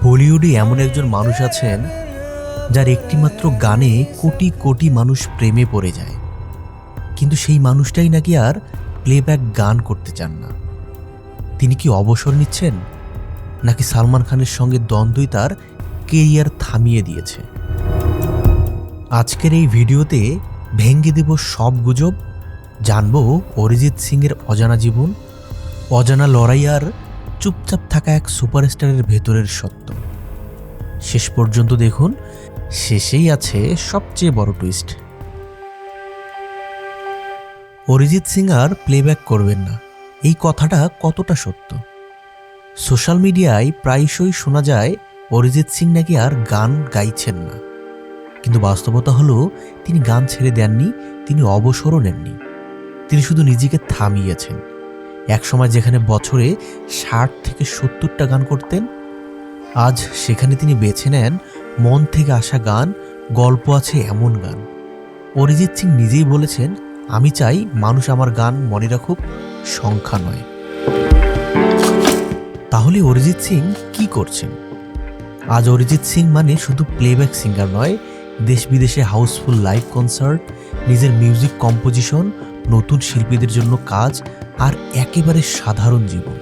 বলিউডে এমন একজন মানুষ আছেন যার একটিমাত্র গানে কোটি কোটি মানুষ প্রেমে পড়ে যায়, কিন্তু সেই মানুষটাই নাকি আর প্লেব্যাক গান করতে চান না। তিনি কি অবসর নিচ্ছেন, নাকি সালমান খানের সঙ্গে দ্বন্দ্বই তার কেরিয়ার থামিয়ে দিয়েছে? আজকের এই ভিডিওতে ভেঙে দেব সব গুজব, জানবো অরিজিৎ সিংয়ের অজানা জীবন, অজানা লড়াই আর চুপচাপ থাকা এক সুপারস্টারের ভেতরের সত্য। শেষ পর্যন্ত দেখুন, শেষেই আছে সবচেয়ে বড় টুইস্ট। অরিজিৎ সিং আর প্লেব্যাক করবেন না, এই কথাটা কতটা সত্য? সোশ্যাল মিডিয়ায় প্রায়শই শোনা যায় অরিজিৎ সিং নাকি আর গান গাইছেন না, কিন্তু বাস্তবতা হলো তিনি গান ছেড়ে দেননি, তিনি অবসরও নেননি। তিনি শুধু নিজেকে থামিয়েছেন। একসময় যেখানে বছরে ৬০ থেকে ৭০টা গান করতেন, আজ সেখানে তিনি বেছে নেন মন থেকে আসা গান, গল্প আছে এমন গান। অরিজিৎ সিং নিজেই বলেছেন, আমি চাই মানুষ আমার গান মনে রাখুক, সংখ্যা নয়। তাহলে অরিজিৎ সিং কি করছেন? আজ অরিজিৎ সিং মানে শুধু প্লেব্যাক সিঙ্গার নয়, দেশ বিদেশে হাউসফুল লাইভ কনসার্ট, নিজের মিউজিক কম্পোজিশন, নতুন শিল্পীদের জন্য কাজ আর একেবারে সাধারণ জীবন।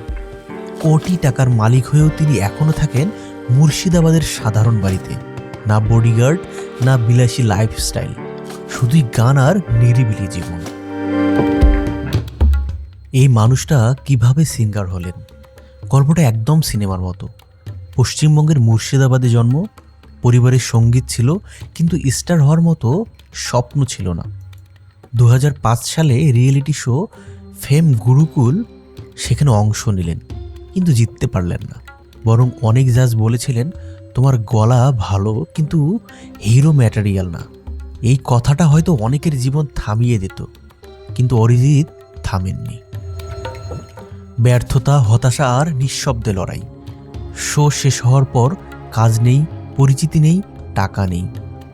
কোটি টাকার মালিক হয়েও তিনি এখনও থাকেন মুর্শিদাবাদের সাধারণ বাড়িতে। না বডিগার্ড, না বিলাসী লাইফস্টাইল, শুধুই গান আর নিরিবিলি জীবন। এই মানুষটা কিভাবে সিঙ্গার হলেন? গল্পটা একদম সিনেমার মতো। পশ্চিমবঙ্গের মুর্শিদাবাদে জন্ম, পরিবারের সঙ্গীত ছিল, কিন্তু স্টার হওয়ার মতো স্বপ্ন ছিল না। ২০০৫ সালে রিয়েলিটি শো ফেম গুরুকুল, সেখানে অংশ নিলেন, কিন্তু জিততে পারলেন না। বরং অনেক জাজ বলেছিলেন, তোমার গলা ভালো কিন্তু হিরো ম্যাটেরিয়াল না। এই কথাটা হয়তো অনেকের জীবন থামিয়ে দিত, কিন্তু অরিজিৎ থামেননি। ব্যর্থতা, হতাশা আর নিঃশব্দে লড়াই। শো শেষ হওয়ার পর কাজ নেই, পরিচিতি নেই, টাকা নেই।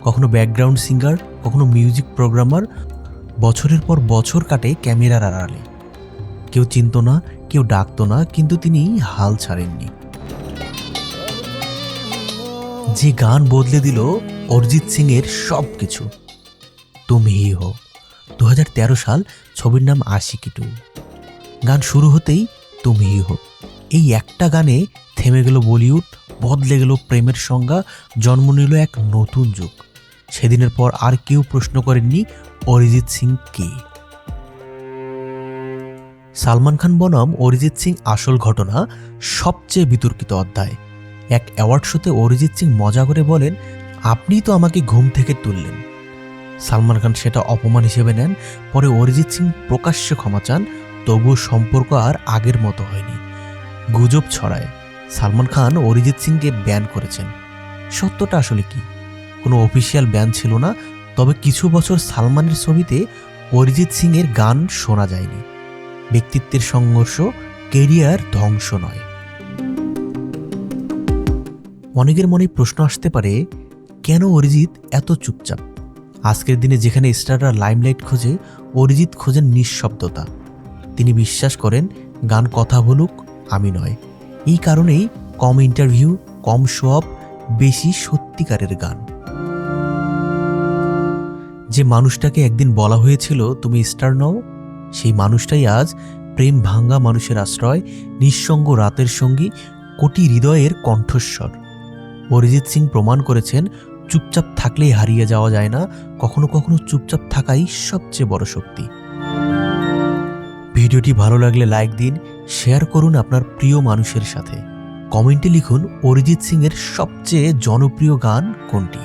কখনো ব্যাকগ্রাউন্ড সিঙ্গার, কখনো মিউজিক প্রোগ্রামার। বছরের পর বছর কাটে ক্যামেরার আড়ালে। কেউ চিনত না, কেউ ডাকতো না, কিন্তু তিনি হাল ছাড়েননি। যে গান বদলে দিল অরিজিৎ সিং এর সব কিছু, তুমি হি হো। ২০১৩ সাল, ছবির নাম আশিকি 2। গান শুরু হতেই তুমি হি হো, এই একটা গানে থেমে গেল বলিউড, বদলে গেল প্রেমের সংজ্ঞা, জন্ম নিল এক নতুন যুগ। সেদিনের পর আর কেউ প্রশ্ন করেননি অরিজিৎ সিং কে। সালমান খান বনাম অরিজিৎ সিং আসল ঘটনা, সবচেয়ে বিতর্কিত অধ্যায়। এক অ্যাওয়ার্ড শোতে অরিজিৎ সিং মজা করে বলেন, আপনিই তো আমাকে ঘুম থেকে তুললেন। সালমান খান সেটা অপমান হিসেবে নেন। পরে অরিজিৎ সিং প্রকাশ্যে ক্ষমা চান, তবুও সম্পর্ক আর আগের মতো হয়নি। গুজব ছড়ায় সালমান খান অরিজিৎ সিংকে ব্যান করেছেন। সত্যটা আসলে কি? কোনো অফিসিয়াল ব্যান ছিল না, তবে কিছু বছর সালমানের ছবিতে অরিজিৎ সিং এর গান শোনা যায়নি। ব্যক্তিত্বের সংঘর্ষ, কেরিয়ার ধ্বংস নয়। অনেকের মনে প্রশ্ন আসতে পারে, কেন অরিজিৎ এত চুপচাপ? আজকের দিনে যেখানে স্টাররা লাইমলাইট খোঁজে, অরিজিৎ খোঁজেন নিঃশব্দতা। তিনি বিশ্বাস করেন, গান কথা বলুক, আমি নয়। এই কারণেই কম ইন্টারভিউ, কম শো অফ, বেশি সত্যিকারের গান। যে মানুষটাকে একদিন বলা হয়েছিল তুমি স্টার নও, সেই মানুষটাই আজ প্রেম ভাঙ্গা মানুষের আশ্রয়, নিঃসঙ্গ রাতের সঙ্গী, কোটি হৃদয়ের কণ্ঠস্বর। অরিজিৎ সিং প্রমাণ করেছেন, চুপচাপ থাকলেই হারিয়ে যাওয়া যায় না, কখনো কখনো চুপচাপ থাকাই সবচেয়ে বড় শক্তি। ভিডিওটি ভালো লাগলে লাইক দিন, শেয়ার করুন আপনার প্রিয় মানুষের সাথে। কমেন্টে লিখুন অরিজিৎ সিং এর সবচেয়ে জনপ্রিয় গান কোনটি।